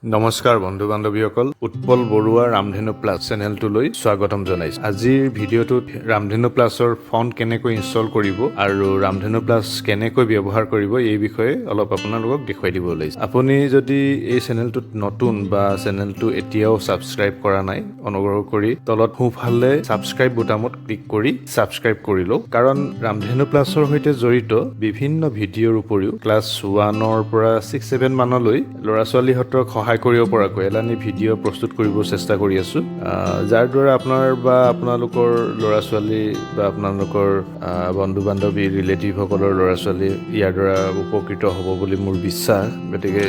নমস্কাৰ বন্ধু বান্ধৱীসকল, উৎপল বৰুৱা ৰামধেনু প্লাছ চেনেলটোলৈ স্বাগতম জনাইছোঁ। আজিৰ ভিডিঅ'টোত ৰামধেনু প্লাছৰ ফন্ট কেনেকৈ ইনষ্টল কৰিব আৰু ৰামধেনু প্লাছ কেনেকৈ ব্যৱহাৰ কৰিব এই বিষয়ে অলপ আপোনালোকক দেখুৱাই দিব ওলাইছোঁ। আপুনি যদি এই চেনেলটোত নতুন বা চেনেলটো এতিয়াও ছাবস্ক্ৰাইব কৰা নাই, অনুগ্ৰহ কৰি তলত সোঁফালে ছাবস্ক্ৰাইব বুটামত ক্লিক কৰি ছাবস্ক্ৰাইব কৰি লওক। কাৰণ ৰামধেনু প্লাছৰ সৈতে জড়িত বিভিন্ন ভিডিঅ'ৰ উপৰিও ক্লাছ 1ৰ পৰা 6-7 মানলৈ ল'ৰা ছোৱালীহঁতক সহায় কৰিব পৰাকৈ এলানি ভিডিঅ' প্ৰস্তুত কৰিব চেষ্টা কৰি আছোঁ, যাৰ দ্বাৰা আপোনাৰ বা আপোনালোকৰ ল'ৰা ছোৱালী বা আপোনালোকৰ বন্ধু বান্ধৱী ৰিলেটিভসকলৰ ল'ৰা ছোৱালী ইয়াৰ দ্বাৰা উপকৃত হ'ব বুলি মোৰ বিশ্বাস। গতিকে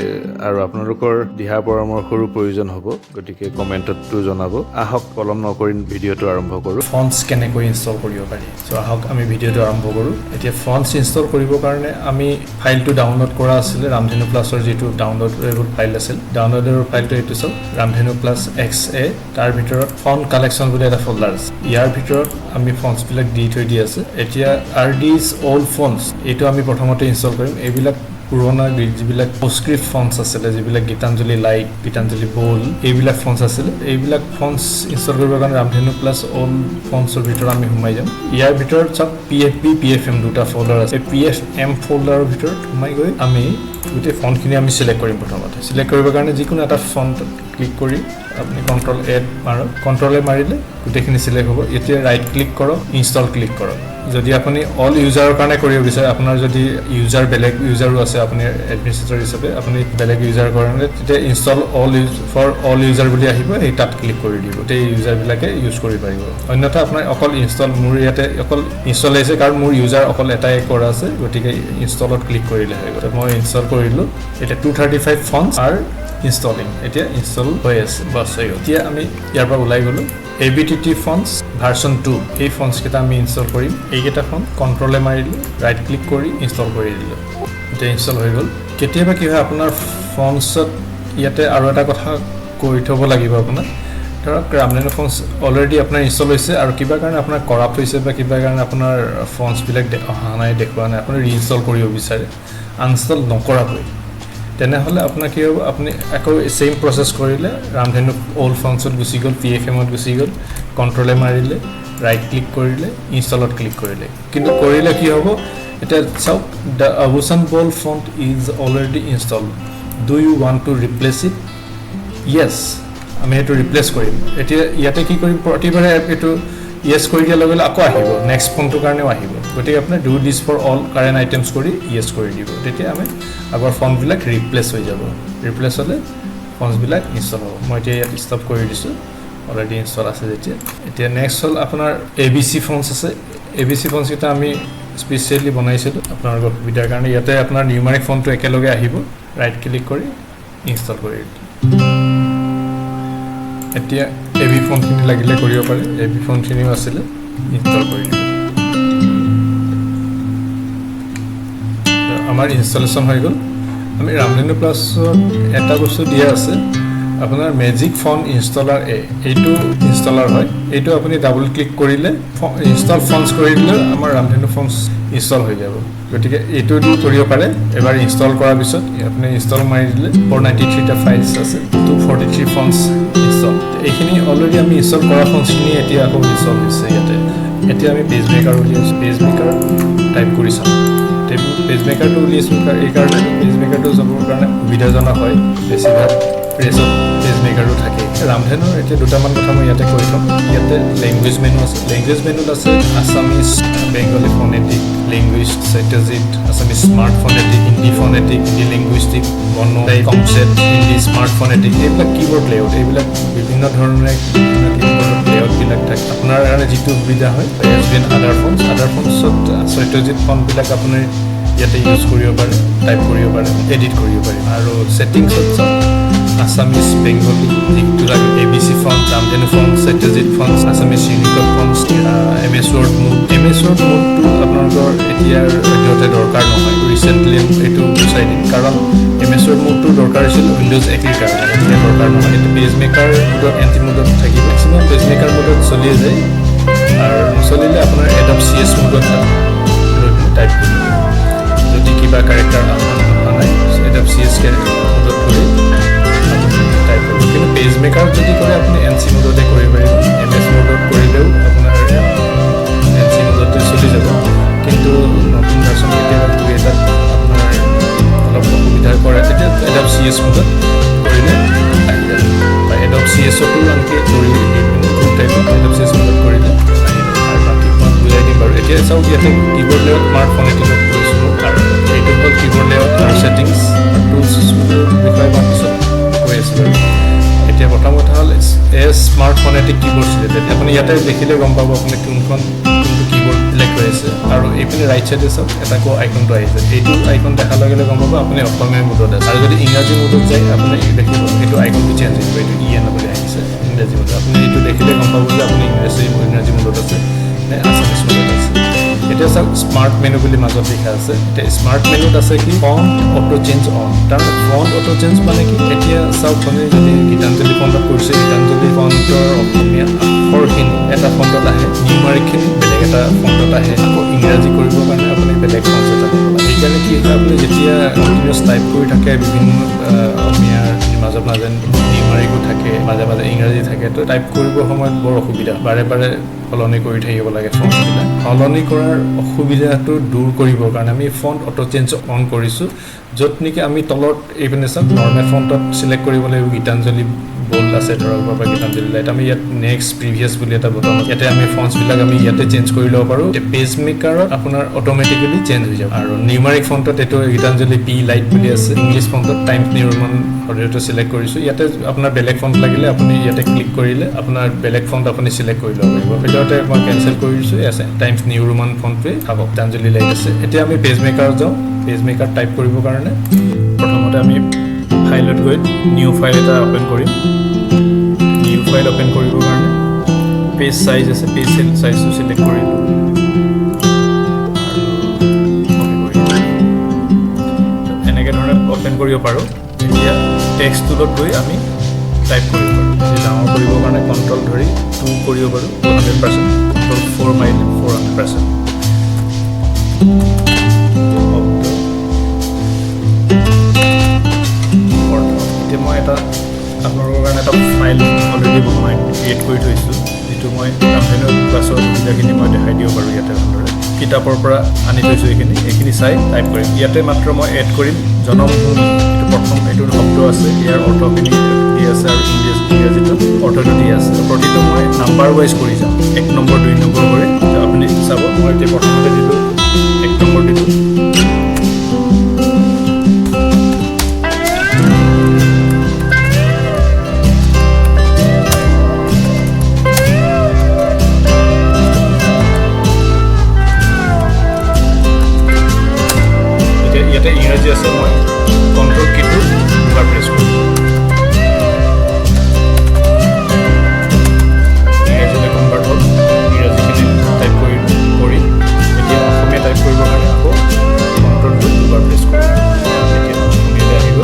আৰু আপোনালোকৰ দিহা পৰামৰ্শৰো প্ৰয়োজন হ'ব, গতিকে কমেণ্টতো জনাব। আহক পলম নকৰি ভিডিঅ'টো আৰম্ভ কৰোঁ। ফন্টছ কেনেকৈ ইনষ্টল কৰিব পাৰি, চ' আহক আমি ভিডিঅ'টো আৰম্ভ কৰোঁ। এতিয়া ফন্টছ ইনষ্টল কৰিবৰ কাৰণে আমি ফাইলটো ডাউনলোড কৰা আছিলে, ৰামধেনু প্লাছৰ যিটো ডাউনলোডেবল ফাইল আছিল। ডাউনলোডেবল ফাইলটো এইটো চাওক, ৰামধেনু প্লাছ XA। তাৰ ভিতৰত ফন্ট কালেকশ্যন বুলি এটা ফল্ডাৰ আছে। ইয়াৰ ভিতৰত আমি ফন্টছবিলাক দি থৈ দি আছে। এতিয়া RD's অল্ড ফন্টছ এইটো আমি প্ৰথমতে ইনষ্টল কৰিম। এইবিলাক পুৰণা যিবিলাক পোষ্টস্ক্ৰিপ্ট ফন্টছ আছিলে, যিবিলাক গীতাঞ্জলি লাইট, গীতাঞ্জলি বোল, এইবিলাক ফন্টছ আছিলে। এইবিলাক ফন্টছ ইনষ্টল কৰিবৰ কাৰণে ৰামধেনু প্লাছ অল্ড ফন্টছৰ ভিতৰত আমি সোমাই যাম। ইয়াৰ ভিতৰত চাওক PFP, PFM দুটা ফল্ডাৰ আছে। PFM ফল্ডাৰৰ ভিতৰত সোমাই গৈ আমি গোটেই ফন্টখিনি আমি চিলেক্ট কৰিম। প্ৰথমতে চিলেক্ট কৰিবৰ কাৰণে যিকোনো এটা ফন্ট ক্লিক কৰি আপুনি Ctrl+A মাৰক। Ctrl+A মাৰিলে গোটেইখিনি চিলেক্ট হ'ব। এতিয়া ৰাইট ক্লিক কৰক, ইনষ্টল ক্লিক কৰক। যদি আপুনি অল ইউজাৰৰ কাৰণে কৰিব বিচাৰে, আপোনাৰ যদি ইউজাৰ বেলেগ ইউজাৰো আছে, আপুনি এডমিনিষ্ট্ৰেটৰ হিচাপে আপুনি বেলেগ ইউজাৰ কাৰণে, তেতিয়া ইনষ্টল ফৰ অল ইউজাৰ বুলি আহিব, সেই তাত ক্লিক কৰি দিব। গোটেই ইউজাৰবিলাকে ইউজ কৰিব পাৰিব। অন্যথা আপোনাৰ অকল ইনষ্টল, মোৰ ইয়াতে অকল ইনষ্টল আহিছে কাৰণ মোৰ ইউজাৰ অকল এটাই কৰা আছে, গতিকে ইনষ্টলত ক্লিক কৰিলে হৈ গ'ল। মই ইনষ্টল কৰিলোঁ। এতিয়া 235 ফন্টছ আৰ ইনষ্টলিং। এতিয়া ইনষ্টল হৈ আছে, বাছ হৈ গ'ল। এতিয়া আমি ইয়াৰ পৰা ওলাই গ'লোঁ। ABTT ফন্টছ ভাৰ্চন 2 এই ফন্টছকেইটা আমি ইনষ্টল কৰিম। এইকেইটা ফন্ট Ctrl+A মাৰিলোঁ, ৰাইট ক্লিক কৰি ইনষ্টল কৰি দিলোঁ। এতিয়া ইনষ্টল হৈ গ'ল। কেতিয়াবা কি হয়, আপোনাৰ ফন্টছত ইয়াতে আৰু এটা কথা কৈ থ'ব লাগিব আপোনাৰ। ধৰক ৰামধেনু ফন্টছ অলৰেডি আপোনাৰ ইনষ্টল হৈছে আৰু কিবা কাৰণে আপোনাৰ কৰাপ্ট হৈছে বা কিবা কাৰণে আপোনাৰ ফন্টছবিলাক অহা নাই, দেখুওৱা নাই, আপুনি ৰিইনষ্টল কৰিব বিচাৰে আনইনষ্টল নকৰাকৈ, তেনেহ'লে আপোনাৰ কি হ'ব, আপুনি আকৌ ছেইম প্ৰচেছ কৰিলে ৰামধেনু অল্ড ফন্টছত গুচি গ'ল, PFMত গুচি গ'ল, Ctrl+A মাৰিলে, ৰাইট ক্লিক কৰিলে, ইনষ্টলত ক্লিক কৰিলে। কিন্তু কৰিলে কি হ'ব, এতিয়া চাওক, the Abhushan bold font is already install, do you want to replace it? Yes, আমি সেইটো ৰিপ্লেচ কৰিম। এতিয়া ইয়াতে কি কৰিম, প্ৰতিবাৰে এইটো য়েছ কৰি দিয়াৰ লগে লগে আকৌ আহিব, নেক্সট ফন্টটোৰ কাৰণেও আহিব। গতিকে আপোনাৰ do this for all current items কৰি য়েছ কৰি দিব। তেতিয়া আমি আগৰ ফন্টবিলাক ৰিপ্লেচ হৈ যাব। ৰিপ্লেচ হ'লে ফন্টছবিলাক ইনষ্টল হ'ব। মই এতিয়া ইয়াত ষ্টপ কৰি দিছোঁ, অলৰেডি ইনষ্টল আছে যেতিয়া। এতিয়া নেক্সট হ'ল আপোনাৰ ABC ফন্টছ আছে। ABC ফন্টছকেইটা আমি স্পেচিয়েলি বনাইছিলোঁ আপোনালোকৰ সুবিধাৰ কাৰণে। ইয়াতে আপোনাৰ নিউমাৰিক ফন্টটো একেলগে আহিব, ৰাইট ক্লিক কৰি ইনষ্টল কৰি দিলোঁ। এতিয়া AB ফন্টখিনি লাগিলে কৰিব পাৰে, AB ফন্টখিনিও আছিলে, ইনষ্টল কৰি দিলোঁ। আমাৰ ইনষ্টলেশ্যন হৈ গ'ল। আমি ৰামধেনু প্লাছত এটা বস্তু দিয়া আছে, আপোনাৰ মেজিক ফন্ট ইনষ্টলাৰ এইটো ইনষ্টলাৰ হয়। এইটো আপুনি ডাবল ক্লিক কৰিলে ইনষ্টল ফন্টছ কৰি দিলে আমাৰ ৰামধেনু ফন্টছ ইনষ্টল হৈ যাব। গতিকে এইটো দি কৰিব পাৰে। এবাৰ ইনষ্টল কৰাৰ পিছত আপুনি ইনষ্টল মাৰি দিলে 493টা ফাইলছ আছে, 243 ফন্টছ ইনষ্টল। এইখিনি অলৰেডি আমি ইনষ্টল কৰা ফন্টছখিনি এতিয়া আকৌ ইনষ্টল হৈছে ইয়াতে। এতিয়া আমি পেজমেকাৰ উলিয়াইছোঁ, পেজমেকাৰ টাইপ কৰি চাম। পেজমেকাৰটো উলিয়াইছোঁ এইকাৰণে, পেজমেকাৰটো যাবৰ কাৰণে সুবিধাজনক হয়, বেছিভাগ প্ৰেছত পেজমেকাৰো থাকে। ৰামধেনুৰ এতিয়া দুটামান কথা মই ইয়াতে কৈ থ'ম। ইয়াতে লেংগুৱেজ মেনু আছে। লেংগুৱেজ মেনুত আছে Assamese, Bengali phonetic, language, Satyajit, Assamese smart phonetic, Hindi phonetic, Hindi linguistic, বনলাই, কনচেপ্ট, হিন্দী স্মাৰ্ট ফনেটিক, এইবিলাক কীবৰ্ড লেআউট, এইবিলাক বিভিন্ন ধৰণে কীবৰ্ড লেআউটবিলাক থাকে। আপোনাৰ কাৰণে যিটো সুবিধা হয়। আদাৰ ফন্টছত সত্যজিৎ ফন্টবিলাক আপুনি ইয়াতে ইউজ কৰিব পাৰে, টাইপ কৰিব পাৰে, এডিট কৰিব পাৰে। আৰু ছেটিংছত আছামিজ, বেংগলী, যিটো লাগে ABC font, Ramdhenu font, Satyajit font, Assamese Unicode font, MS Word mode. MS Word মোডটো আপোনালোকৰ এতিয়াৰ সদ্যহতে দৰকাৰ নহয়, ৰিচেণ্টলি এইটো গুচাই দিম। কাৰণ MS Word মোডটো দৰকাৰ হৈছিল উইণ্ডোজ XP কাৰণে, এতিয়া দৰকাৰ নহয়। এইটো পেজমেকাৰ মোডত, এণ্টি মোডত থাকিব। মেক্সিমাম পেজমেকাৰ মোডত চলিয়ে যায়, আৰু নচলিলে আপোনাৰ এডব CS মোডত টাইপ কৰিব। যদি কিবা কেৰেক্টাৰ অহা নাই, এডব CS মোডত কৰি CS-টো আনকি কৰি CSS কৰিলে আৰু বাকী মই বুজাই দিম বাৰু এতিয়া চাওক ইয়াতে কীবৰ্ড লেআউট স্মাৰ্ট ফনেটিকত কৰিছোঁ আৰু এইটো হ'ল কীবৰ্ড লেআউট আৰু ছেটিংছ টুলছ বিষয়ে মই পিছত কৈ আছোঁ বাৰু এতিয়া প্ৰথম কথা হ'ল স্মাৰ্ট ফনেটিক কীবৰ্ড চিলেক্ট আপুনি ইয়াতে দেখিলে গম পাব আপুনি কোনটো কীবৰ্ড চিলেক্ট হৈ আছে আৰু এইপিনে ৰাইট চাইডে চাওক এটা আইকনটো আহিছে এইটো আইকন দেখাৰ লগে লগে গম পাব আপুনি অসমীয়া মোডত আছে আৰু যদি ইংৰাজী মোডত যায় আপুনি দেখিব এইটো আইকনটো চেঞ্জ হৈ যাব এইটো EN বুলি আহিছে ইংৰাজী মোডত আপুনি এইটো দেখিলে গম পাব যে আপুনি ইংৰাজী মোডত আছে নে আছামিজ মোডত আছে এতিয়া চাওক স্মাৰ্ট মেনু বুলি মাজত লিখা আছে এতিয়া স্মাৰ্ট মেনুত আছে কি ফন্ট অটো চেঞ্জ অন তাৰমানে ফন্ট অটো চেঞ্জ মানে কি এতিয়া চাওক আপুনি যদি গীতাঞ্জলি ফণ্টত কৰিছে গীতাঞ্জলি ফণ্টৰ অসমীয়া আখৰখিনি এটা ফণ্টত আহে নিউমাৰিকখিনি বেলেগ এটা ফণ্টত আহে আকৌ ইংৰাজী কৰিবৰ কাৰণে আপুনি বেলেগ ফণ্ট এটা ল'ব লাগে সেইকাৰণে কি হয় আপুনি যেতিয়া কণ্টিনিউছ টাইপ কৰি থাকে বিভিন্ন অসমীয়াৰ মাজত মাজে নিউমাৰিকো থাকে মাজে মাজে ইংৰাজী থাকে তো টাইপ কৰিবৰ সময়ত বৰ অসুবিধা বাৰে বাৰে সলনি কৰি থাকিব লাগে ফণ্টবিলাক সলনি কৰাৰ অসুবিধাটো দূৰ কৰিবৰ কাৰণে আমি ফণ্ট অটো চেঞ্জ অন কৰিছোঁ য'ত নেকি আমি তলত এইপিনে চাওক নৰ্মেল ফণ্টত চিলেক্ট কৰিব লাগিব গীতাঞ্জলি বোল্ড আছে ধৰক বা গীতাঞ্জলি লাইট আমি ইয়াত নেক্সট প্ৰিভিয়াছ বুলি এটা বটন ইয়াতে আমি ফণ্টছবিলাক আমি ইয়াতে চেঞ্জ কৰি ল'ব পাৰোঁ পেজ মেকাৰত আপোনাৰ অট'মেটিকেলি চেঞ্জ হৈ যাব আৰু নিউমাৰিক ফণ্টত এইটো গীতাঞ্জলি পি লাইট বুলি আছে ইংলিছ ফণ্টত টাইমছ নিউ ৰোমান সদৃঢ়টো চিলেক্ট কৰিছোঁ ইয়াতে আপোনাৰ বেলেগ ফণ্ট লাগিলে আপুনি ইয়াতে ক্লিক কৰিলে আপোনাৰ বেলেগ ফণ্ট আপুনি চিলেক্ট কৰি ল'ব পাৰিব ভিতৰতে মই কেনচেল কৰি দিছোঁ আছে টাইমছ নিউ ৰোমান ফণ্টটোৱে থাকক গীতাঞ্জলি লাইট আছে এতিয়া আমি পেজ মেকাৰত যাওঁ পেজ মেকাৰ টাইপ কৰিবৰ কাৰণে প্ৰথমতে আমি ফাইলত গৈ নিউ ফাইল এটা অ'পেন কৰিম নিউ ফাইল অ'পেন কৰিবৰ কাৰণে পেজ চাইজ আছে পেজ চাইজটো চিলেক্ট কৰিলোঁ আৰু এনেকৈ ধৰণে অ'পেন কৰিব পাৰোঁ এতিয়া টেক্সট টুলত গৈ আমি টাইপ কৰিব পাৰোঁ ডাঙৰ কৰিবৰ কাৰণে কণ্ট্ৰল ধৰি 2 কৰিব পাৰোঁ 200% কণ্ট্ৰল 4 মাৰিলে 400% এতিয়া মই এটা আপোনালোকৰ কাৰণে এটা ফাইল অলৰেডি বনাই ক্ৰিয়েট কৰি থৈছোঁ যিটো মই ৰামধেনু ক্লাছৰ সুবিধাখিনি মই দেখাই দিব পাৰোঁ ইয়াতে ভালদৰে কিতাপৰ পৰা আনি থৈছোঁ এইখিনি চাই টাইপ কৰিম ইয়াতে মাত্ৰ মই এড কৰিম জনমভূমি এইটো প্ৰথম এইটো শব্দ আছে ইয়াৰ অৰ্থখিনি দি আছে আৰু ইংৰাজীটো অৰ্থটো দি আছে প্ৰতিটো মই নাম্বাৰ ৱাইজ কৰি যাম 1 নম্বৰ 2 নম্বৰ কৰি আপুনি চাব মই এতিয়া প্ৰথমতে দিলোঁ 1 নম্বৰ দিলোঁ ইয়াতে ইংৰাজী আছে মই কণ্ট্ৰল কিটো দুবাৰ প্ৰেছ কৰিম ইংৰাজীলৈ কনভাৰ্ট হ'ল ইংৰাজীখিনি টাইপ কৰি এতিয়া অসমীয়া টাইপ কৰিবৰ কাৰণে আকৌ কণ্ট্ৰলটো দুবাৰ প্ৰেছ কৰিম এতিয়া অসমীয়ালৈ আহিব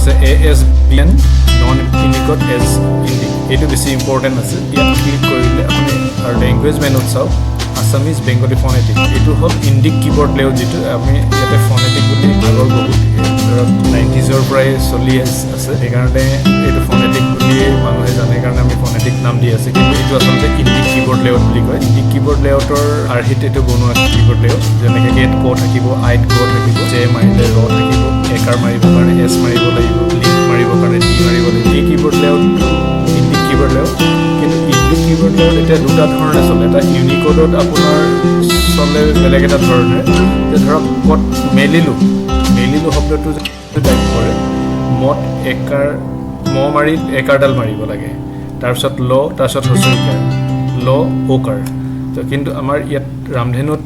আছে ASBN নন ইণ্ডিকত এজ ইণ্ডিক এইটো বেছি ইম্পৰ্টেণ্ট আছে ইয়াত ক্লিক কৰিলে আপুনি আৰু লেংগুৱেজ মেনুত চাওক আছামিজ বেংগলী ফনেটিক এইটো হ'ল ইণ্ডিক কীবৰ্ড লেআউট যিটো আমি ইয়াতে ফনেটিক বুলি আগৰ বহুত ধৰক 90s পৰাই চলি আছে সেইকাৰণে এইটো ফনেটিক বুলি মানুহে জানে কাৰণে আমি ফনেটিক নাম দি আছে কিন্তু এইটো আচলতে ইণ্ডিক কীবৰ্ড লেআউট বুলি কয় ইণ্ডিক কীবৰ্ড লেআউটৰ আৰ্হিত এইটো বনোৱা কীবৰ্ড লেআউট যেনেকৈ গেট ক থাকিব আইট ক থাকিব জে মাৰিলে ৰ থাকিব একাৰ মাৰিবৰ কাৰণে এছ মাৰিব লাগিব লিংক মাৰিবৰ কাৰণে ডি মাৰিব লাগিব এই কীবৰ্ড লেআউটটো ইণ্ডিক কীবৰ্ড লেআউট কিন্তু ইণ্ডিক কীবৰ্ড লেআউট এতিয়া দুটা ধৰণে চলে এটা ইউনিকোডত আপোনাৰ চলে বেলেগ এটা ধৰণে যে ধৰক কত মেলিলোঁ শব্দটো টাইপ কৰে মত একাৰ ম মাৰি একাৰডাল মাৰিব লাগে তাৰপিছত ল তাৰপিছত হচৰিকাৰ ল অকাৰ তো কিন্তু আমাৰ ইয়াত ৰামধেনুত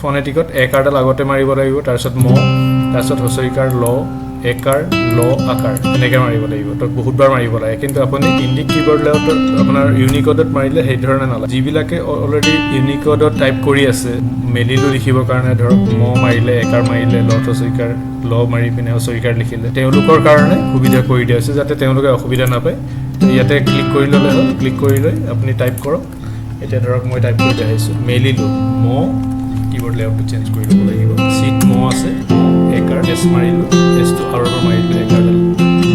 ফনেটিকত একাৰডাল আগতে মাৰিব লাগিব তাৰপিছত ম তাৰপিছত হচৰিকাৰ ল একাৰ ল আকাৰ এনেকৈ মাৰিব লাগিব তো বহুতবাৰ মাৰিব লাগে কিন্তু আপুনি ইণ্ডিক কীবৰ্ড লেআউটত আপোনাৰ ইউনিকোডত মাৰিলে সেই ধৰণে নালাগে যিবিলাকে অলৰেডি ইউনিকোডত টাইপ কৰি আছে মেলিলোঁ লিখিবৰ কাৰণে ধৰক ম মাৰিলে একাৰ মাৰিলে ল হচৰিকাৰ ল মাৰি পিনে হচৰিকাৰ লিখিলে তেওঁলোকৰ কাৰণে সুবিধা কৰি দিয়া হৈছে যাতে তেওঁলোকে অসুবিধা নাপায় ইয়াতে ক্লিক কৰি ল'লে হ'ল ক্লিক কৰি লৈ আপুনি টাইপ কৰক এতিয়া ধৰক মই টাইপ কৰি দেখাইছোঁ মেলিলোঁ ম কীবৰ্ড লেআউটটো চেঞ্জ কৰি ল'ব লাগিব চিট ম আছে একাৰ এছ মাৰিলোঁ এছটো আৰু মাৰিলোঁ একাৰডাল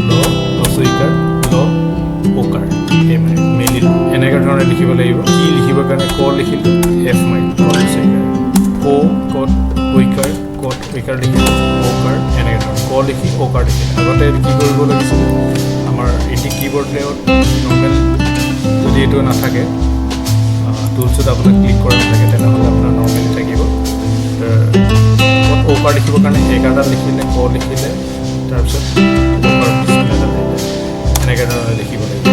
ল হচৰিকাৰ এনেধৰণে লিখিব লাগিব কি লিখিবৰ কাৰণে ক লিখিলোঁ এফ মাৰিলোঁ ঐকাৰ কত ঐকাৰ লিখিলোঁ ঔকাৰ এনেকৈ ধৰণৰ ক লিখি ঔকাৰ লিখিলোঁ আগতে কি কৰিব লাগিছিলে আমাৰ এটি কীবৰ্ড লেআউট নৰ্মেল যদি এইটো নাথাকে টুলছত আপোনাৰ ক্লিক কৰা নাথাকে তেনেহ'লে আপোনাৰ নৰ্মেলি থাকিব ঔকাৰ লিখিবৰ কাৰণে এগাৰডাল লিখিলে ক লিখিলে তাৰপিছত এনেকৈ ধৰণে লিখিব লাগিব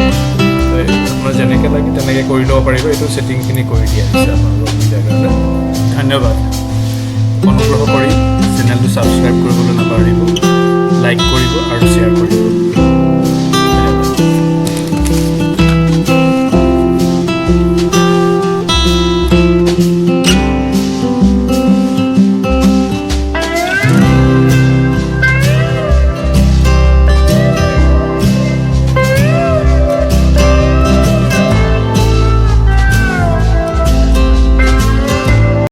আপোনাৰ যেনেকৈ লাগে তেনেকৈ কৰি ল'ব পাৰিব এইটো ছেটিংখিনি কৰি দিয়া হৈছে আপোনালোকৰ সুবিধাৰ কাৰণে ধন্যবাদ অনুগ্ৰহ কৰি চেনেলটো ছাবস্ক্ৰাইব কৰিবলৈ নাপাহৰিব লাইক কৰিব আৰু শ্বেয়াৰ কৰিব